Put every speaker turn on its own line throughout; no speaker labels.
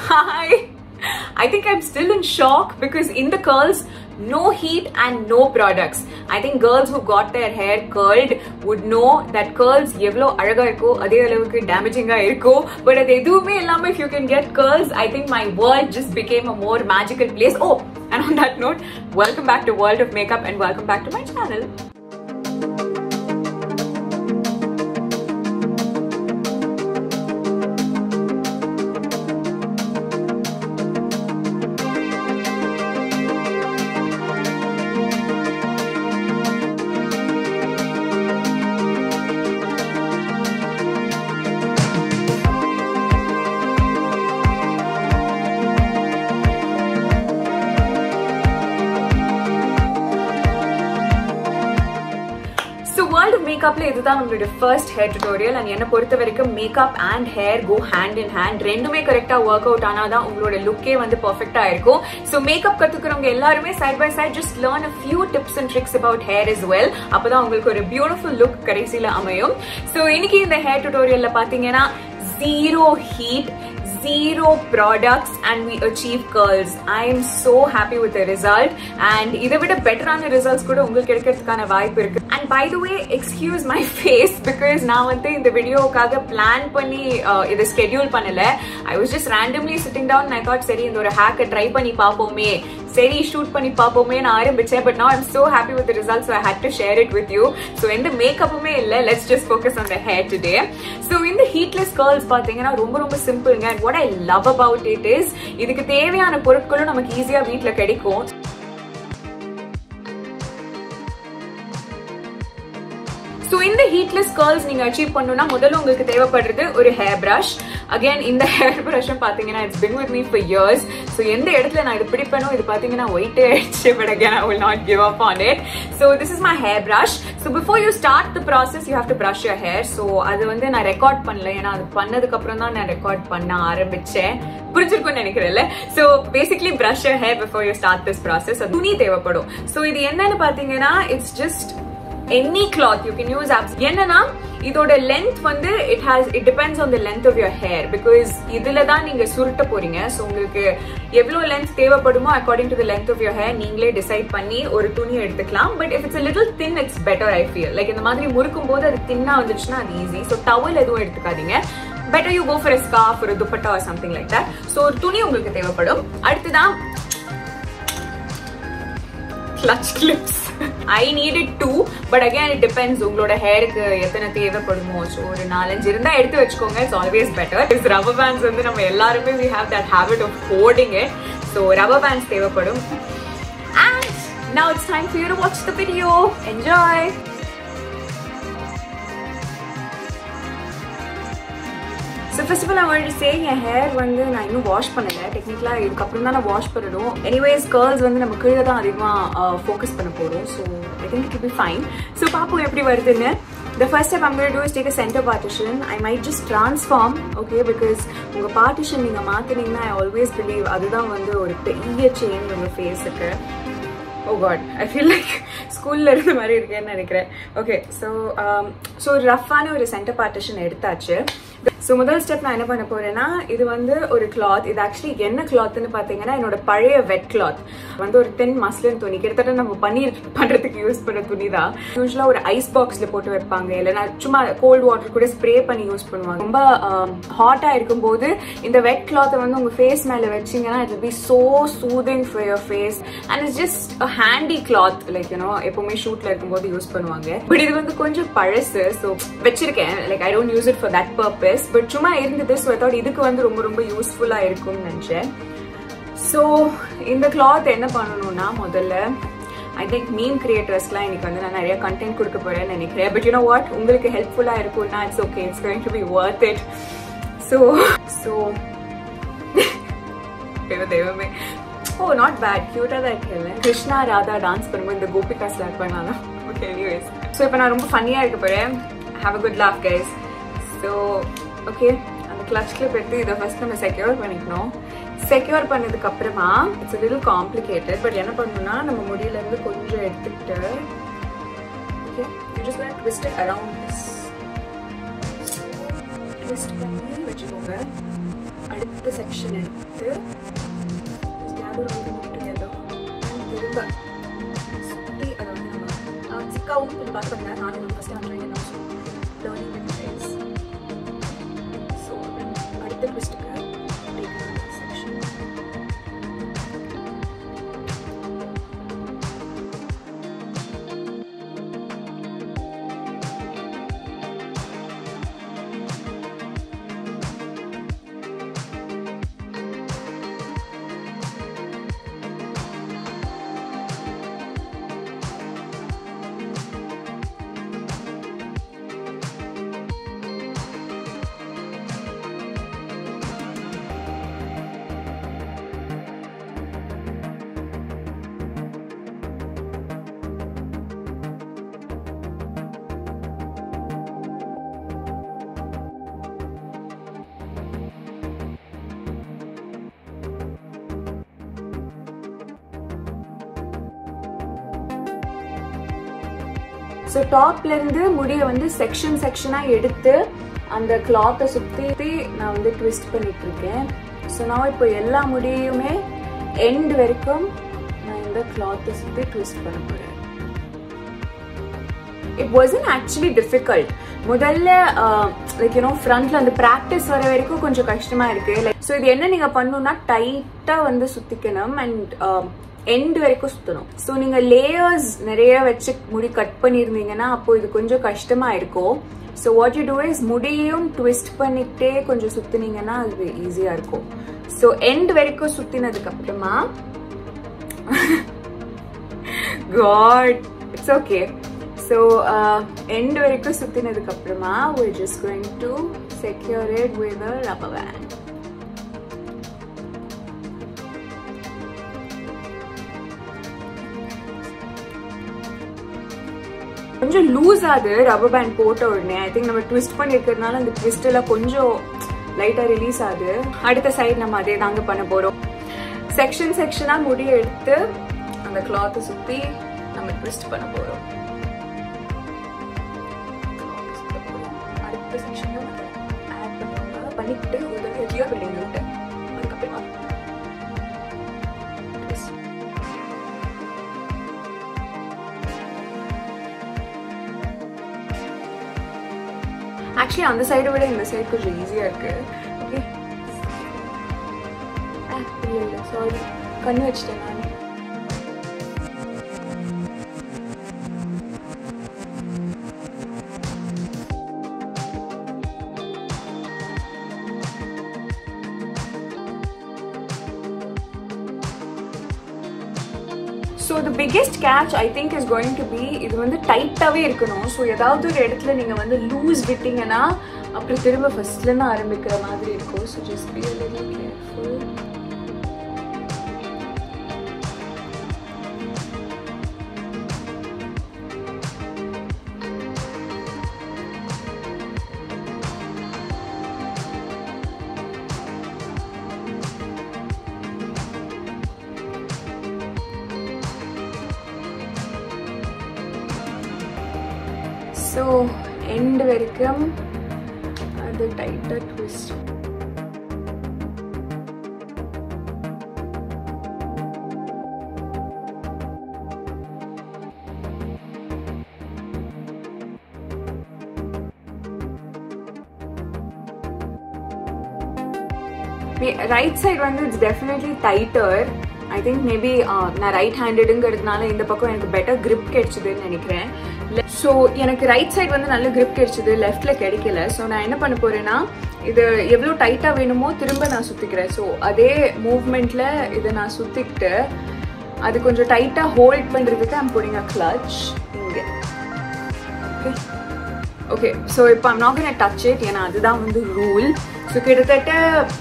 Hi! I think I'm still in shock because in the curls, no heat and no products. I think girls who got their hair curled would know that curls evlo alaga irko adhe alavukku damaging ah irko, but adu eduvume illama if you can get curls, I think my world just became a more magical place. Oh, and on that note, welcome back to World of Makeup and welcome back to my channel. World of Makeup la iduthaan ungalde first hair tutorial and enna porutha varaikum makeup and hair go hand in hand. Rendume correct ah work out ana da ungaloda look e vandu perfect ah irukum. So makeup kathukuravanga ellarume side by side just learn a few tips and tricks about hair as well. Appo ungalku oru beautiful look kadaisila amayum. So iniki indha hair tutorial la pathina zero heat, zero products and we achieve curls. I am so happy with the result and idha vida better ana results kuda ungalku kedukradhukana vaaipu irukku. And by the way, excuse my face because na vande indha video kaga plan panni idu schedule pannala. I was just randomly sitting down and I thought seri indha oru hack try panni paapome, seri shoot panni paapome na aarambichen, but now I'm so happy with the results, so I had to share it with you. So in the makeup ume illa, let's just focus on the hair today. So in the heatless curls pathina romba simple and what I love about it is idukku theviyana porutkalum namak easy ah veetla kedikum. So in the heatless curls neenga achieve pannuna modalla ungalku thevapadradhu oru hair brush. Again in the hair brush pathina it's been with me for years, so endha edathila na idu pidipano idu pathina white aichu, but again I will not give up on it. So this is my hair brush. So before you start the process you have to brush your hair. So adu vandu na record pannala, ena adu pannadukku appuram dhaan na record panna aarambichen. புரிஞ்சிருக்கும்னு நினைக்கிறேன்ல. So basically brush your hair before you start this process. துணி தேவைப்படும். So இது என்னன்னு பாத்தீங்கன்னா it's just any cloth you can use. என்னன்னா இதோட length வந்து it depends on the length of your hair because இதுல தான் நீங்க சுருட்ட போறீங்க. So உங்களுக்கு எவ்வளவு length தேவைப்படுமோ according to the length of your hair நீங்களே decide பண்ணி ஒரு துணி எடுத்துக்கலாம். But if it's a little thin it's better I feel. Like இந்த மாதிரி முறுக்கும் போது அது thin ஆ வந்துச்சுன்னா அது easy. So towel எதுவும் எடுத்துக்காதீங்க. Better you go for a scarf or a dupatta or something like that. So ஒரு துணி உங்களுக்கு தேவைப்படும். அடுத்துதான் clutch clips. I needed 2, but again it depends ungaloda hair ku ethana thevapadumo. So oru 4-5 irundha eduthu vechukonga, it's always better. This rubber bands vandu nama ellarume we have that habit of hoarding it. So rubber bands thevapadum. And now it's time for you to watch the video. Enjoy. So first of all, I wanted to say my hair vandu na innu wash pannala. Technically idukku appuram dhaan wash pannadum. Anyways curls vandu namu kizha dhaan adhigama focus panna porom. So I think it will be fine. So paapu eppadi varudhu. The first step I'm going to do is take a center partition. I might just transform, okay, because unga partition neenga maathuningna I always believe adu dhaan vandu oru periya change unga face ku. Oh god, I feel like school la irundha mari irukenu nenikiren. Okay, so rough ana oru center partition eduthachu. So முதல் step நான் என்ன பண்ண போறேன்னா இது வந்து ஒரு cloth. இது actually என்ன clothன்னு பாத்தீங்கன்னா என்னோட பழைய wet cloth வந்து ஒரு thin muslin துணி. கிட்டத்தட்ட நம்ம பன்னீர் பண்றதுக்கு யூஸ் பண்ண துணி தான். யூசுவலா ஒரு ஐஸ் பாக்ஸ்ல போட்டு வைப்பாங்க, இல்லைன்னா சும்மா கோல்ட் வாட்டர் கூட ஸ்ப்ரே பண்ணி யூஸ் பண்ணுவாங்க. ரொம்ப ஹாட்டா இருக்கும்போது இந்த wet cloth வந்து உங்க ஃபேஸ் மேல வச்சீங்கன்னா it will be so soothing for your face and it's just a handy cloth, like you know எப்பவுமே ஷூட்ல இருக்கும்போது யூஸ் பண்ணுவாங்க. பட் இது வந்து கொஞ்சம் பழசு, so வச்சிருக்கேன். Like I don't use it for that purpose, but சும்மா இருந்தது. So I thought இதுக்கு வந்து ரொம்ப யூஸ்ஃபுல்லா இருக்கும்னு நினைச்சேன். So இந்த cloth என்ன பண்ணணும்னா முதல்ல I think meme creatorsலாம் இன்னைக்கு வந்து நான் நிறைய கண்டென்ட் கொடுக்க போறேன்னு நினைக்கிறேன். But you know what, உங்களுக்கு ஹெல்ப்ஃபுல்லா இருக்கும்னா it's okay, it's going to be worth it. So தேவமே oh not bad, cute ah irukku. Krishna Radha dance பண்ணும்போது இந்த கோபிகா ஸ்லாக் பண்ணாலாம். Okay, anyways, so இப்போ நான் ரொம்ப ஃபன்னியா இருக்க போறேன். Have a good laugh guys. So okay, அந்த clutch clip எடுத்து இத ஃபர்ஸ்ட் நம்ம செக்யூர் பண்ணிக்கணும். செக்யூர் பண்ணதுக்கு அப்புறமா it's a little complicated, but என்ன பண்ணனும்னா நம்ம முடியில இருந்து கொஞ்சம் எடுத்துட்டு okay, you just want to twist it around this. Twist பண்ணி வெச்சுக்கோங்க. அடுத்த செக்ஷன் எடுத்து gather all the knit together and திரும்ப சுற்றி அதை வந்து நம்ம சிக்காவும் கொஞ்சம் பார்த்து பண்ணேன். நானும் ஃபஸ்ட்டு நான் ட்ரை பண்ணேன். So learning with friends. So அடுத்த ட்விஸ்ட்டுக்கு செக்ஷன் ஸோ டாப்லேருந்து முடியை வந்து செக்ஷனாக எடுத்து அந்த கிளாத்தை சுற்றி நான் வந்து ட்விஸ்ட் பண்ணிட்டு இருக்கேன். ஸோ நான் இப்போ எல்லா முடியுமே எண்ட் வரைக்கும் நான் இந்த கிளாத்தை சுற்றி ட்விஸ்ட் பண்ண போகிறேன். It wasn't actually difficult. முதல்ல லைக் யூனோ ஃப்ரண்ட்ல அந்த ப்ராக்டிஸ் வர வரைக்கும் கொஞ்சம் கஷ்டமா இருக்கு. லைக் ஸோ இது என்ன நீங்க பண்ணணும்னா டைட்டா வந்து சுத்திக்கணும் அண்ட் எண்ட் வரைக்கும் சுத்தணும். ஸோ நீங்க லேயர்ஸ் நிறைய வச்சு முடி கட் பண்ணியிருந்தீங்கன்னா அப்போ இது கொஞ்சம் கஷ்டமா இருக்கும். So what you do is முடியையும் ட்விஸ்ட் பண்ணிட்டே கொஞ்சம் சுத்தினீங்கன்னா அது ஈஸியா இருக்கும். ஸோ எண்ட் வரைக்கும் சுத்தினதுக்கு அப்புறமா got it's okay. So end வரைக்கும் சுத்தினதுக்கு அப்புறமா we're just going to secure it with a rubber band. கொஞ்சம் லூஸ் ஆகுது ரப்பர் பேண்ட் போட்ட உடனே. ஐ திங்க் நம்ம ட்விஸ்ட் பண்ணிருக்கிறதுனால அந்த ட்விஸ்ட் எல்லாம் கொஞ்சம் லைட்டா ரிலீஸ் ஆகுது. அடுத்த சைடு நம்ம அதே தாங்க பண்ண போறோம். செக்ஷனா முடிய எடுத்து அந்த கிளாத்தை சுத்தி நம்ம ட்விஸ்ட் பண்ண போறோம். அடுத்த செக்ஷன் ஆட் பண்ணுவாங்க பண்ணிட்டு உதவி ஜியோ பில்டிங் விட்டு அதுக்கப்புறமா ஆக்சுவலி அந்த சைடை விட இந்த சைடு கொஞ்சம் ஈஸியா இருக்கு. ஓகே இல்லை சாரி கண்ணு வச்சுட்டேன் நான். So the biggest catch I think is going to be இது வந்து டைட்டாவே இருக்கணும். ஸோ ஏதாவது ஒரு இடத்துல நீங்க வந்து லூஸ் விட்டீங்கன்னா அப்புறம் திரும்ப ஃபர்ஸ்ட்ல இருந்து ஆரம்பிக்கிற மாதிரி இருக்கும். So just be a little careful. So end வரைக்கும் அது டைட்டாக ட்விஸ்ட். ரைட் சைடு வந்து it's definitely titre. I think maybe நான் ரைட் ஹேண்டடுங்கிறதுனால இந்த பக்கம் எனக்கு பெட்டர் கிரிப் கிடைச்சதுன்னு நினைக்கிறேன். ஸோ எனக்கு ரைட் சைடு வந்து நல்ல கிரிப் கிடைச்சது, லெஃப்ட்ல கிடைக்கல. ஸோ நான் என்ன பண்ண போறேன்னா இது எவ்வளோ டைட்டா வேணுமோ திரும்ப நான் சுத்திக்கிறேன். ஸோ அதே மூவ்மெண்ட்ல இதை நான் சுத்திக்கிட்டு அது கொஞ்சம் டைட்டா ஹோல்ட் பண்றதுக்கு ஐம் புட்டிங் அ கிளட்ச் இங்கே. ஓகே ஓகே ஸோ இப்போ I'm not gonna touch it, ஏன்னா அதுதான் வந்து ரூல். ஸோ கிட்டத்தட்ட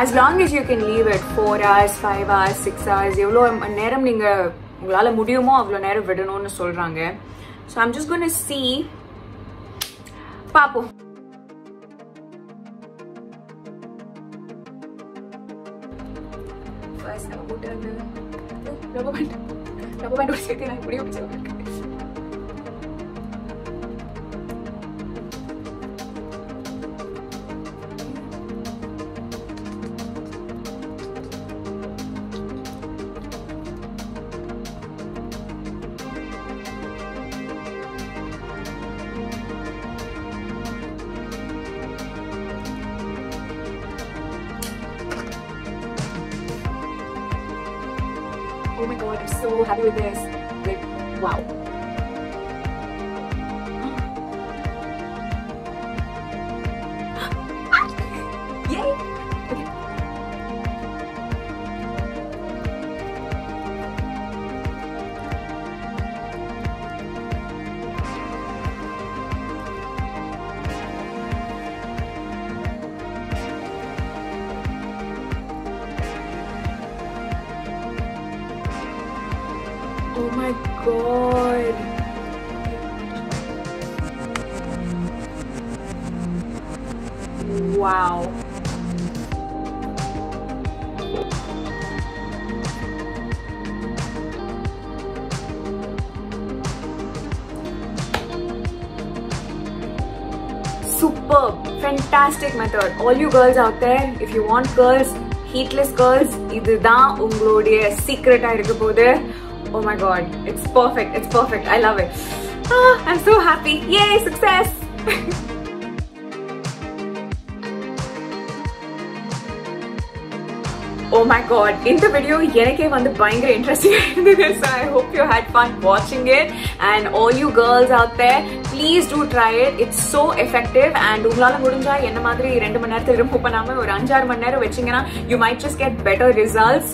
as long as you can leave it 4 hours 5 hours 6 hours எவ்வளோ நேரம் நீங்கள் உங்களால் முடியுமோ அவ்வளோ நேரம் விடணும்னு சொல்கிறாங்க. So I'm just gonna see. பார்ப்போம். ஃபர்ஸ்ட் நம்ம போட்டு வந்து ரப்பர் பேண்ட் ஒரு சேர்த்து நான் இப்படியே வச்சு Oh my god, I'm so happy with this. Like, wow. Yay! Okay. Oh my god. Wow. Superb, fantastic method. All you girls out there, if you want curls, heatless curls, இதுதான் உங்களுடைய secret-ஆ இருக்க போகுது. Oh my god, it's perfect, it's perfect. I love it. I'm so happy. Yay, success. Oh my god, in the video yenake vandu bayangara interesting irundhudu, so I hope you had fun watching it. And all you girls out there, please do try it. It's so effective and ungalaala mudinja enna madri 2 மணி நேரத்துல remove பண்ணாம ஒரு 5-6 மணி நேரம் வெச்சீங்கனா you might just get better results.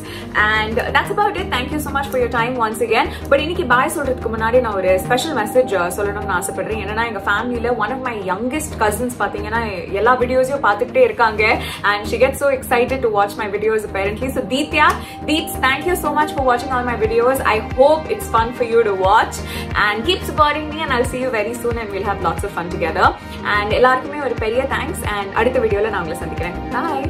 And that's about it. Thank you so much for your time once again. But இன்னைக்கு bye சொல்றதுக்கு முன்னாடி நான் ஒரு special message சொல்லணும்னு ஆசைப்படுறேன். என்னன்னா எங்க ஃபேமிலில one of my youngest cousins பாத்தீங்கன்னா எல்லா வீடியோஸையும் பார்த்துட்டே இருக்காங்க and she gets so excited to watch my videos apparently. So Deeps, thank you so much for watching all my videos. I hope it's fun for you to watch and keep supporting me, and I'll see you very soon and we'll have lots of fun together. And எல்லாருக்குமே ஒரு பெரிய thanks and அடுத்த வீடியோல நான் உங்களை சந்திக்கிறேன். Bye.